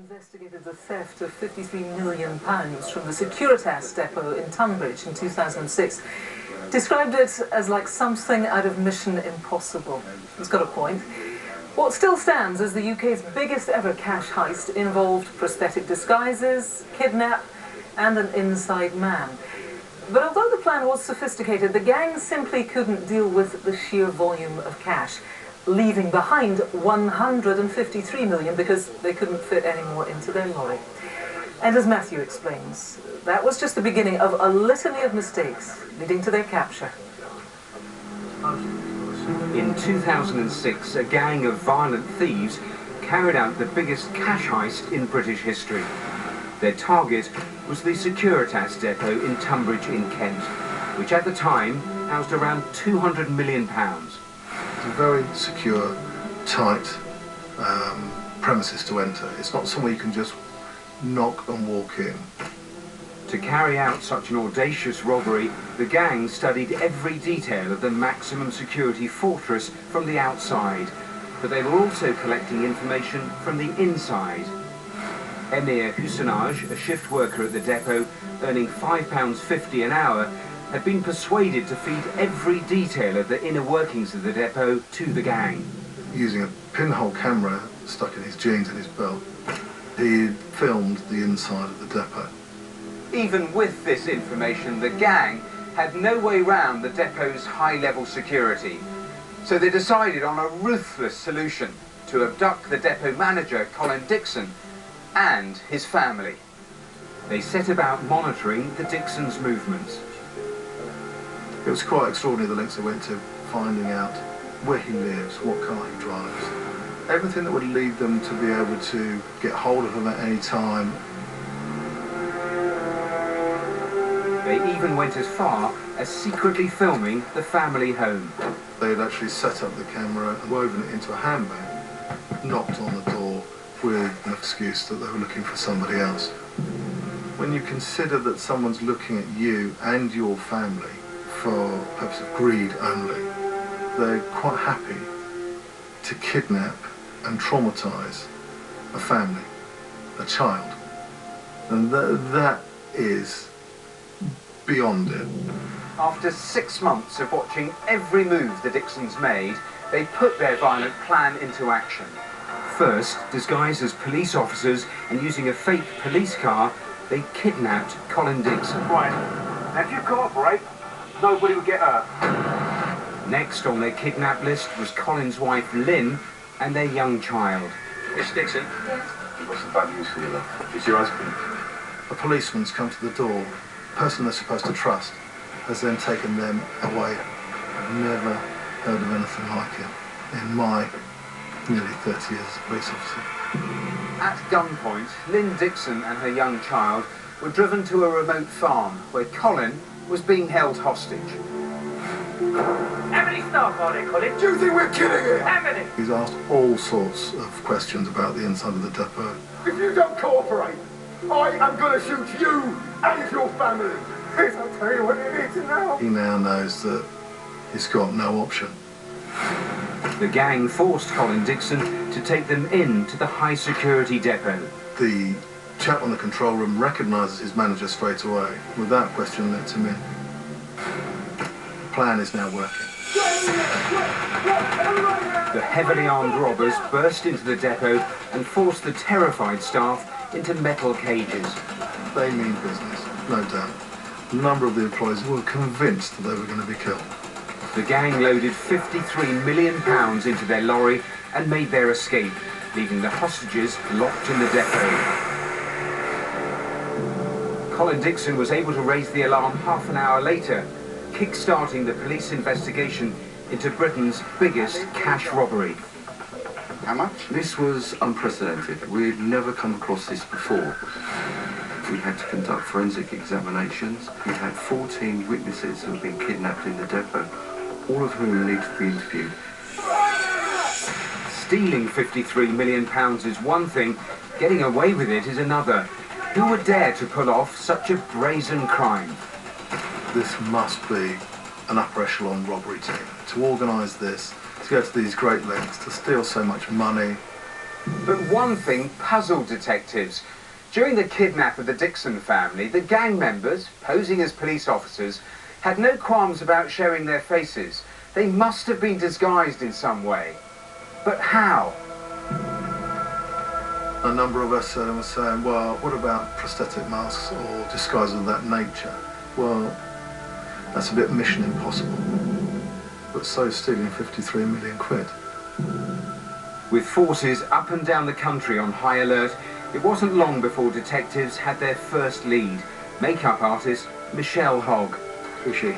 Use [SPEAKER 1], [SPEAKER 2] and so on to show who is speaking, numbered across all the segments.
[SPEAKER 1] investigated the theft of £53 million from the Securitas depot in Tunbridge in 2006. Described it as like something out of Mission Impossible. It's got a point. What still stands as the UK's biggest ever cash heist involved prosthetic disguises, kidnap, and an inside man. But although the plan was sophisticated, the gang simply couldn't deal with the sheer volume of cash, leaving behind 153 million because they couldn't fit any more into their lorry. And as Matthew explains, that was just the beginning of a litany of mistakes leading to their capture.
[SPEAKER 2] In 2006, a gang of violent thieves carried out the biggest cash heist in British history. Their target was the Securitas depot in Tunbridge in Kent, which at the time housed around £200 million.
[SPEAKER 3] It's a very secure, tight premises to enter. It's not somewhere you can just knock and walk in.
[SPEAKER 2] To carry out such an audacious robbery, the gang studied every detail of the maximum security fortress from the outside, but they were also collecting information from the inside. Emir Hussanaj, a shift worker at the depot, earning £5.50 an hour, had been persuaded to feed every detail of the inner workings of the depot to the gang.
[SPEAKER 3] Using a pinhole camera stuck in his jeans and his belt, he filmed the inside of the depot.
[SPEAKER 2] Even with this information, the gang had no way round the depot's high-level security. So they decided on a ruthless solution to abduct the depot manager, Colin Dixon, and his family. They set about monitoring the Dixons' movements.
[SPEAKER 3] It was quite extraordinary the lengths they went to finding out where he lives, what car he drives. Everything that would lead them to be able to get hold of him at any time.
[SPEAKER 2] They even went as far as secretly filming the family home.
[SPEAKER 3] They had actually set up the camera and woven it into a handbag, knocked on the door with an excuse that they were looking for somebody else. When you consider that someone's looking at you and your family for the purpose of greed only, they're quite happy to kidnap and traumatise a family, a child. And that is beyond it.
[SPEAKER 2] After 6 months of watching every move the Dixons made, they put their violent plan into action. First, disguised as police officers and using a fake police car, they kidnapped Colin Dixon.
[SPEAKER 4] Right, now if you cooperate, nobody will get hurt.
[SPEAKER 2] Next on their kidnap list was Colin's wife Lynn and their young child.
[SPEAKER 4] Miss Dixon?
[SPEAKER 5] Yes. What's the bad news for you, love? It's your husband.
[SPEAKER 3] A policeman's come to the door. The person they're supposed to trust has then taken them away. I've never heard of anything like it in my nearly 30 years as a police officer.
[SPEAKER 2] At gunpoint, Lynn Dixon and her young child were driven to a remote farm where Colin was being held hostage.
[SPEAKER 4] How many staff are there, Colin?
[SPEAKER 5] Do you think we're kidding here?
[SPEAKER 4] How many?
[SPEAKER 3] He's asked all sorts of questions about the inside of the depot.
[SPEAKER 5] If you don't cooperate, I am going to shoot you and your family. Please, I'll tell you what you need to know.
[SPEAKER 3] He now knows that he's got no option.
[SPEAKER 2] The gang forced Colin Dixon to take them into the high-security depot.
[SPEAKER 3] The chap on the control room recognises his manager straight away. Without question, lets him in. The plan is now working.
[SPEAKER 2] The heavily armed robbers burst into the depot and forced the terrified staff into metal cages.
[SPEAKER 3] They mean business, no doubt. A number of the employees were convinced that they were going to be killed.
[SPEAKER 2] The gang loaded £53 million into their lorry and made their escape, leaving the hostages locked in the depot. Colin Dixon was able to raise the alarm half an hour later, kick-starting the police investigation into Britain's biggest cash robbery.
[SPEAKER 5] How much?
[SPEAKER 6] This was unprecedented. We'd never come across this before. We had to conduct forensic examinations. We had 14 witnesses who had been kidnapped in the depot, all of whom need to be interviewed.
[SPEAKER 2] Stealing £53 million is one thing, getting away with it is another. Who would dare to pull off such a brazen crime?
[SPEAKER 3] This must be an upper echelon robbery team. To organise this, to go to these great lengths, to steal so much money,
[SPEAKER 2] But one thing puzzled detectives. During the kidnap of the Dixon family, the gang members, posing as police officers, had no qualms about showing their faces. They must have been disguised in some way. But how?
[SPEAKER 3] A number of us were saying, well, what about prosthetic masks or disguises of that nature? Well, that's a bit mission impossible. But so stealing 53 million quid.
[SPEAKER 2] With forces up and down the country on high alert, it wasn't long before detectives had their first lead. Makeup artist Michelle Hogg.
[SPEAKER 7] Who's she?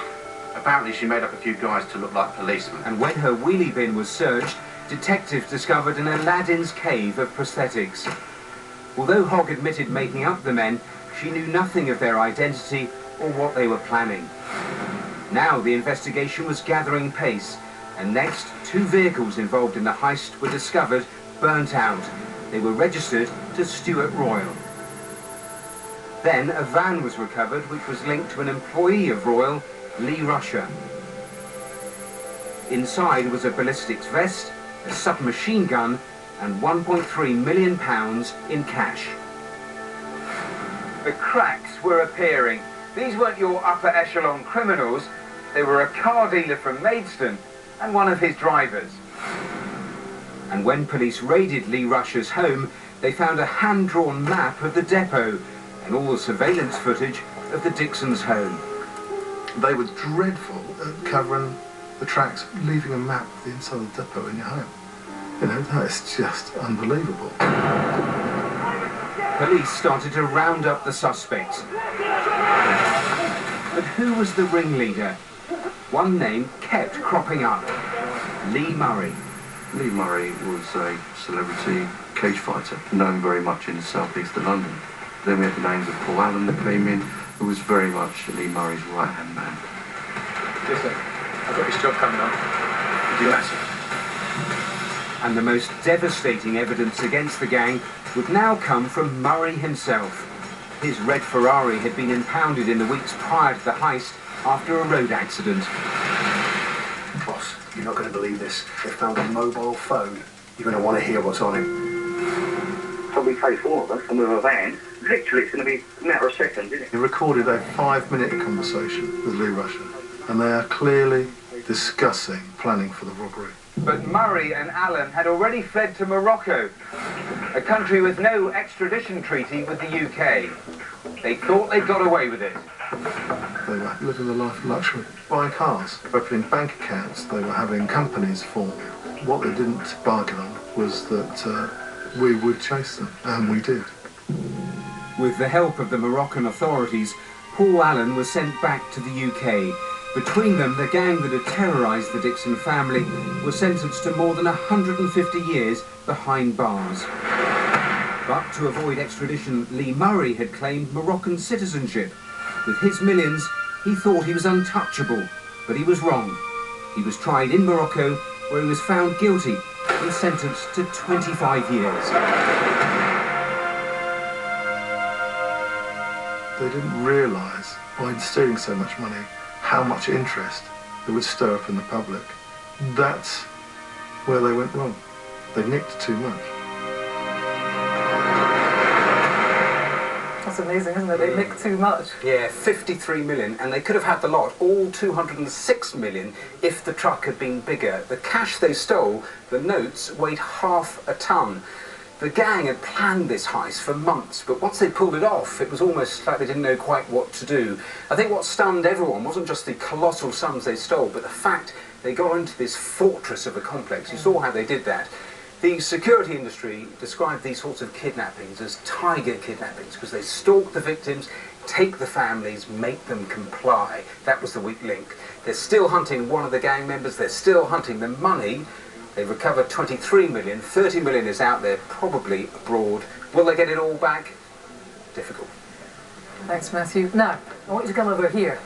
[SPEAKER 7] Apparently she made up a few guys to look like policemen.
[SPEAKER 2] And when her wheelie bin was searched, detectives discovered an Aladdin's cave of prosthetics. Although Hogg admitted making up the men, she knew nothing of their identity or what they were planning. Now the investigation was gathering pace, and next, 2 vehicles involved in the heist were discovered, burnt out. They were registered to Stuart Royal. Then a van was recovered which was linked to an employee of Royal, Lee Rusher. Inside was a ballistics vest, a submachine gun and £1.3 million in cash. The cracks were appearing. These weren't your upper echelon criminals. They were a car dealer from Maidstone and one of his drivers. And when police raided Lee Rusher's home, they found a hand-drawn map of the depot and all the surveillance footage of the Dixons' home.
[SPEAKER 3] They were dreadful at covering the tracks, leaving a map of the inside of the depot in your home. You know, that is just unbelievable.
[SPEAKER 2] Police started to round up the suspects. But who was the ringleader? One name kept cropping up. Lee Murray.
[SPEAKER 6] Lee Murray was a celebrity cage fighter, known very much in the southeast of London. Then we had the names of Paul Allen that came in, who was very much Lee Murray's right-hand man.
[SPEAKER 8] Listen, I've got this job coming up. You massive.
[SPEAKER 2] And the most devastating evidence against the gang would now come from Murray himself. His red Ferrari had been impounded in the weeks prior to the heist after a road accident.
[SPEAKER 9] Boss, you're not going to believe this. They found a mobile phone. You're going to want to hear what's on it.
[SPEAKER 10] Probably take 4 of us and with a van. Literally, it's going to be a matter of seconds, isn't it?
[SPEAKER 3] He recorded a 5-minute conversation with Lee Rusher, and they are clearly discussing planning for the robbery.
[SPEAKER 2] But Murray and Allen had already fled to Morocco, a country with no extradition treaty with the UK. They thought they got away with it.
[SPEAKER 3] They were living the life of luxury, buying cars, opening bank accounts, they were having companies formed. What they didn't bargain on was that we would chase them, and we did.
[SPEAKER 2] With the help of the Moroccan authorities, Paul Allen was sent back to the UK. Between them, the gang that had terrorised the Dixon family was sentenced to more than 150 years behind bars. But to avoid extradition, Lee Murray had claimed Moroccan citizenship. With his millions, he thought he was untouchable, but he was wrong. He was tried in Morocco, where he was found guilty and sentenced to 25 years.
[SPEAKER 3] They didn't realise, by stealing so much money, how much interest it would stir up in the public. That's where they went wrong. They nicked too much.
[SPEAKER 1] That's amazing, isn't it? They nicked too much.
[SPEAKER 8] Yeah, 53 million, and they could have had the lot, all 206 million, if the truck had been bigger. The cash they stole, the notes, weighed half a ton. The gang had planned this heist for months, but once they pulled it off, it was almost like they didn't know quite what to do. I think what stunned everyone wasn't just the colossal sums they stole, but the fact they got into this fortress of a complex. You saw how they did that. The security industry described these sorts of kidnappings as tiger kidnappings, because they stalk the victims, take the families, make them comply. That was the weak link. They're still hunting one of the gang members, they're still hunting the money. They've recovered 23 million, 30 million is out there, probably abroad. Will they get it all back? Difficult.
[SPEAKER 1] Thanks, Matthew. Now, I want you to come over here.